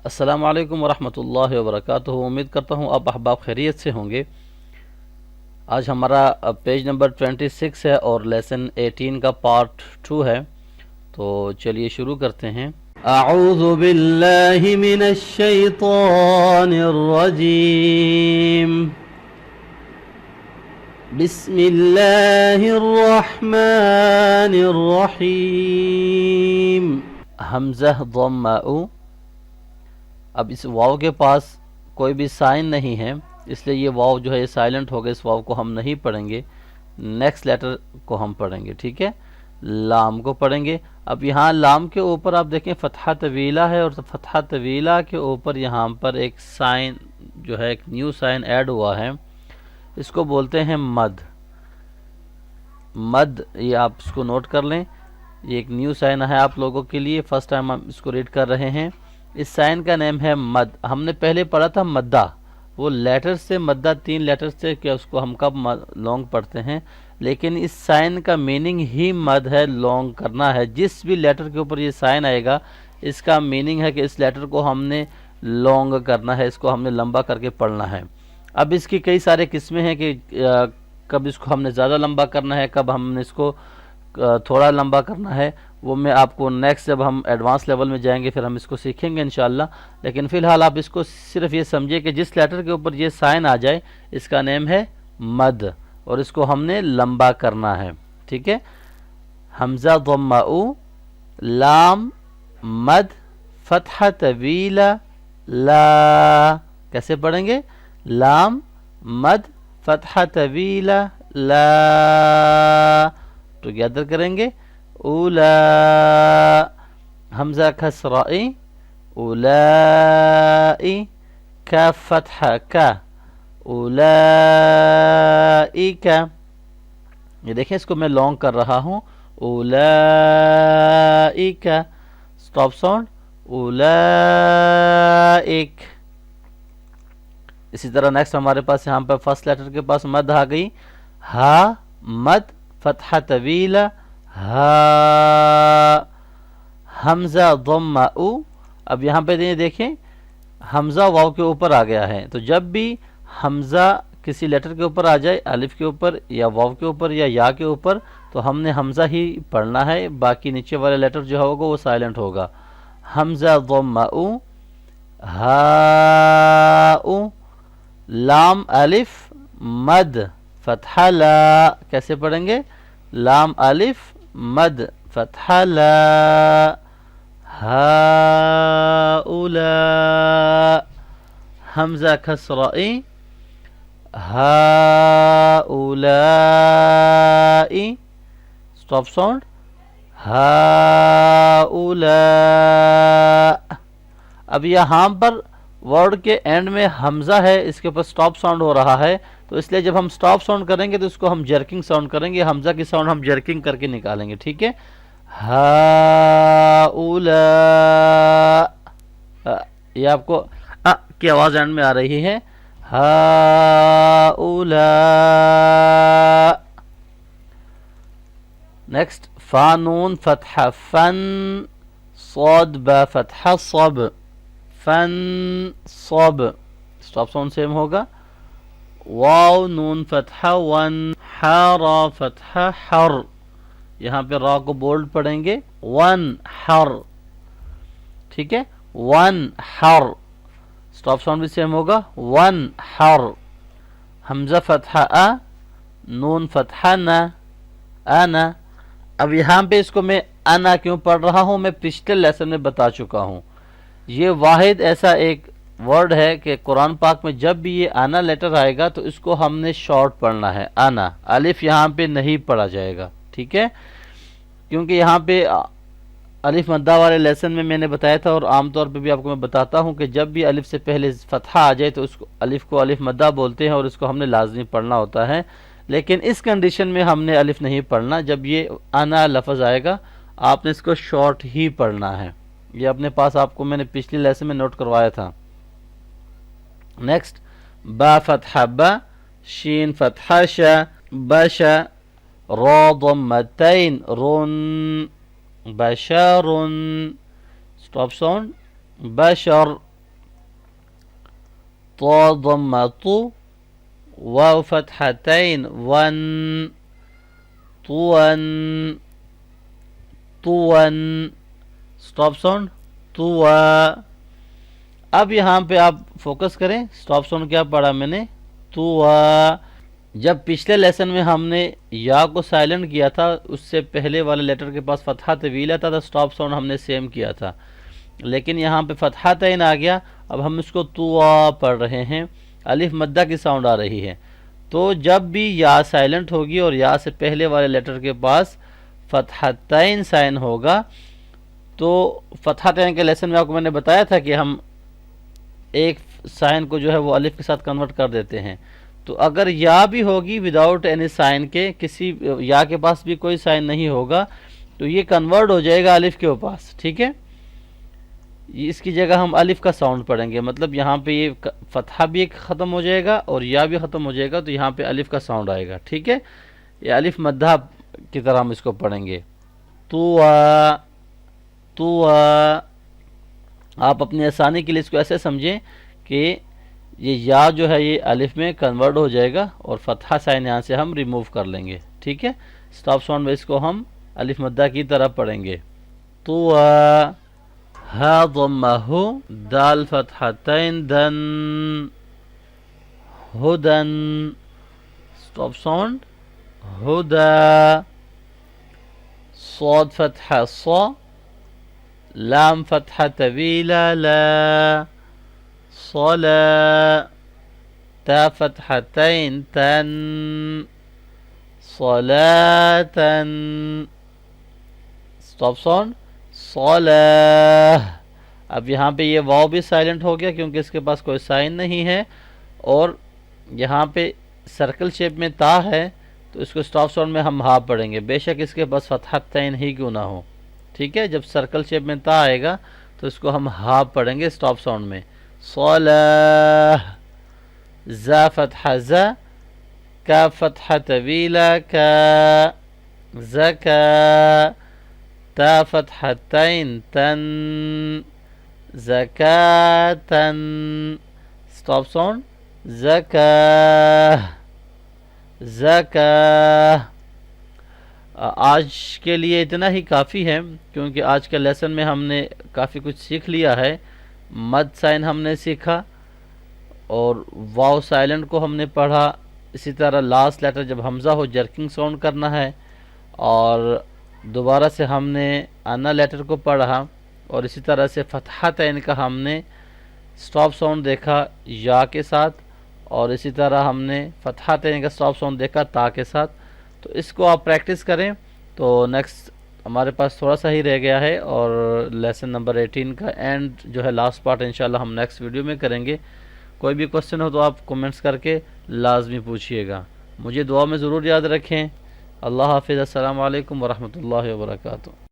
السلام علیکم ورحمۃ اللہ وبرکاتہ۔ امید کرتا ہوں آپ احباب خیریت سے ہوں گے۔ آج ہمارا پیج نمبر 26 ہے اور لیسن 18 کا پارٹ 2 ہے، تو چلیے شروع کرتے ہیں۔ اعوذ باللہ من الشیطان الرجیم، بسم اللہ الرحمن الرحیم۔ حمزہ ضمہ، اب اس واو کے پاس کوئی بھی سائن نہیں ہے، اس لیے یہ واو جو ہے یہ سائلنٹ ہوگا، اس واو کو ہم نہیں پڑھیں گے، نیکسٹ لیٹر کو ہم پڑھیں گے، ٹھیک ہے۔ لام کو پڑھیں گے۔ اب یہاں لام کے اوپر آپ دیکھیں فتحہ طویلہ ہے، اور فتحہ طویلہ کے اوپر یہاں پر ایک سائن جو ہے، ایک نیو سائن ایڈ ہوا ہے، اس کو بولتے ہیں مد۔ مد، یہ آپ اس کو نوٹ کر لیں، یہ ایک نیو سائن ہے آپ لوگوں کے لیے، فرسٹ ٹائم ہم اس کو ریڈ کر رہے ہیں۔ اس سائن کا نیم ہے مد۔ ہم نے پہلے پڑھا تھا مدہ، وہ لیٹر سے مدہ 3 لیٹر سے، کہ اس کو ہم کب لانگ پڑھتے ہیں، لیکن اس سائن کا میننگ ہی مد ہے، لانگ کرنا ہے۔ جس بھی لیٹر کے اوپر یہ سائن آئے گا، اس کا میننگ ہے کہ اس لیٹر کو ہم نے لانگ کرنا ہے، اس کو ہم نے لمبا کر کے پڑھنا ہے۔ اب اس کی کئی سارے قسمیں ہیں کہ کب اس کو ہم نے زیادہ لمبا کرنا ہے، کب ہم نے اس کو تھوڑا لمبا کرنا ہے، وہ میں آپ کو نیکسٹ جب ہم ایڈوانس لیول میں جائیں گے پھر ہم اس کو سیکھیں گے انشاءاللہ۔ لیکن فی الحال آپ اس کو صرف یہ سمجھے کہ جس لیٹر کے اوپر یہ سائن آ جائے اس کا نیم ہے مد، اور اس کو ہم نے لمبا کرنا ہے، ٹھیک ہے۔ حمزہ ضمہ، لام مد فتحہ طویلہ لا، کیسے پڑھیں گے؟ لام مد فتحہ طویلہ لا، ٹوگیدر کریں گے۔ اولا، حمزہ کسرائی، اولائی، کاف فتحہ کا، اولائک، یہ دیکھیں اس کو میں لانگ کر رہا ہوں، اولائک، سٹاپ ساؤنڈ، اولائک۔ اسی طرح نیکسٹ ہمارے پاس یہاں پر فرسٹ لیٹر کے پاس مد آ گئی، ہا مد فتحہ طویلہ ہا، حمزہ ضمہ او۔ اب یہاں پہ دیکھیں حمزہ واو کے اوپر آ گیا ہے، تو جب بھی حمزہ کسی لیٹر کے اوپر آ جائے، الف کے اوپر یا واو کے اوپر یا یا کے اوپر، تو ہم نے حمزہ ہی پڑھنا ہے، باقی نیچے والا لیٹر جو ہوگا وہ سائلنٹ ہوگا۔ حمزہ ضمہ او، ہا او، لام الف مد فتحہ لا، کیسے پڑھیں گے؟ لام الف مد فتحہ لا، ہؤلاء، حمزہ کسرائی، ہؤلاء، سٹاپ ساؤنڈ، ہؤلاء۔ اب یہاں پر ورڈ کے اینڈ میں حمزہ ہے، اس کے اوپر سٹاپ ساؤنڈ ہو رہا ہے، تو اس لیے جب ہم سٹاپ ساؤنڈ کریں گے تو اس کو ہم جرکنگ ساؤنڈ کریں گے، حمزہ کی ساؤنڈ ہم جرکنگ کر کے نکالیں گے، ٹھیک ہے۔ ہؤلاء، یہ آپ کو کی آواز اینڈ میں آ رہی ہے، ہؤلاء۔ نیکسٹ فا نون فتحہ فن، صاد با فتحہ صب، فن صب، سٹاپ ساؤنڈ سیم ہوگا۔ واو نون فتحہ ون، حارا فتحہ حر، یہاں پہ را کو بولڈ پڑھیں گے، ون حر، ٹھیک ہے، ون حر، سٹاپ ساؤنڈ بھی سیم ہوگا، ون حر۔ حمزہ فتحہ ا، نون فتحہ نا، انا۔ اب یہاں پہ اس کو میں انا کیوں پڑھ رہا ہوں، میں پچھلے لیسن میں بتا چکا ہوں، یہ واحد ایسا ایک ورڈ ہے کہ قرآن پاک میں جب بھی یہ آنا لیٹر آئے گا تو اس کو ہم نے شارٹ پڑھنا ہے، آنا، الف یہاں پہ نہیں پڑھا جائے گا، ٹھیک ہے، کیونکہ یہاں پہ الف مدہ والے لیسن میں نے بتایا تھا، اور عام طور پہ بھی آپ کو میں بتاتا ہوں کہ جب بھی الف سے پہلے فتحہ آ جائے تو اس کو الف مدہ بولتے ہیں، اور اس کو ہم نے لازمی پڑھنا ہوتا ہے، لیکن اس کنڈیشن میں ہم نے الف نہیں پڑھنا، جب یہ انا لفظ آئے گا آپ نے اس کو شارٹ ہی پڑھنا ہے، یہ اپنے پاس آپ کو میں نے پچھلی لیسن میں نوٹ کروایا تھا۔ نیکسٹ با فتحہ با، شین فتحہ شا، بشا، را ضمتین رن، بشر، سٹاپ ساؤنڈ، بشر، طا ضمہ تو، واو فتحتین ون، طون، طون، سٹاپ ساؤنڈ طوا۔ اب یہاں پہ آپ فوکس کریں، سٹاپ ساؤنڈ کیا پڑھا میں نے؟ طوا۔ جب پچھلے لیسن میں ہم نے یا کو سائلنٹ کیا تھا، اس سے پہلے والے لیٹر کے پاس فتحہ طویلہ تھا، سٹاپ ساؤنڈ ہم نے سیم کیا تھا، لیکن یہاں پہ فتحہ تین آ گیا، اب ہم اس کو طوا پڑھ رہے ہیں، الف مدہ کی ساؤنڈ آ رہی ہے۔ تو جب بھی یا سائلنٹ ہوگی اور یا سے پہلے والے لیٹر کے پاس فتحتین سائن ہوگا، تو فتحتین کے لیسن میں آپ کو میں نے بتایا تھا کہ ہم ایک سائن کو جو ہے وہ الف کے ساتھ کنورٹ کر دیتے ہیں۔ تو اگر یا بھی ہوگی وداؤٹ اینی سائن کے، کسی یا کے پاس بھی کوئی سائن نہیں ہوگا، تو یہ کنورٹ ہو جائے گا الف کے پاس، ٹھیک ہے؟ اس کی جگہ ہم الف کا ساؤنڈ پڑھیں گے، مطلب یہاں پہ یہ فتحہ بھی ایک ختم ہو جائے گا اور یا بھی ختم ہو جائے گا، تو یہاں پہ الف کا ساؤنڈ آئے گا، ٹھیک ہے؟ یہ الف مدہ کی طرح ہم اس کو پڑھیں گے، طوا، طوا۔ آپ اپنی آسانی کے لیے اس کو ایسے سمجھیں کہ یہ یا جو ہے یہ الف میں کنورٹ ہو جائے گا اور فتحہ سائن یہاں سے ہم ریموو کر لیں گے، ٹھیک ہے؟ سٹاپ ساؤنڈ میں اس کو ہم الف مدہ کی طرح پڑھیں گے، طوا، ہا ضمہ ہو، دال فتحتین دن، ہدن، سٹاپ ساؤنڈ ہدا، صاد فتحہ صا، لام فتحہ طویلہ لا، صلا، تا فتحتین تن، صلاة، سٹاپ ساؤنڈ صلاح۔ اب یہاں پہ یہ واو بھی سائلنٹ ہو گیا کیونکہ اس کے پاس کوئی سائن نہیں ہے، اور یہاں پہ سرکل شیپ میں تا ہے، تو اس کو سٹاپ ساؤنڈ میں ہم ہا پڑھیں گے، بے شک اس کے پاس فتحتین ہی کیوں نہ ہو، ٹھیک ہے؟ جب سرکل شیپ میں تا آئے گا تو اس کو ہم ہا پڑھیں گے سٹاپ ساؤنڈ میں، صلاح، زا فتحہ زا، کا فتحہ طویلہ کا، زکا، تا فتحتین تن، زکاتن، سٹاپ ساؤنڈ زکا، زکا۔ آج کے لیے اتنا ہی کافی ہے، کیونکہ آج کے لیسن میں ہم نے کافی کچھ سیکھ لیا ہے۔ مد سائن ہم نے سیکھا اور واو سائلنٹ کو ہم نے پڑھا، اسی طرح لاسٹ لیٹر جب حمزہ ہو جرکنگ ساؤنڈ کرنا ہے، اور دوبارہ سے ہم نے انا لیٹر کو پڑھا، اور اسی طرح سے فتحتین کا ہم نے سٹاپ ساؤنڈ دیکھا یا کے ساتھ، اور اسی طرح ہم نے فتحتین کا سٹاپ ساؤنڈ دیکھا تا کے ساتھ۔ تو اس کو آپ پریکٹس کریں، تو نیکسٹ ہمارے پاس تھوڑا سا ہی رہ گیا ہے، اور لیسن نمبر 18 کا اینڈ جو ہے لاسٹ پارٹ انشاءاللہ ہم نیکسٹ ویڈیو میں کریں گے۔ کوئی بھی کوسچن ہو تو آپ کومنٹس کر کے لازمی پوچھیے گا، مجھے دعا میں ضرور یاد رکھیں۔ اللہ حافظ، السلام علیکم ورحمۃ اللہ وبرکاتہ۔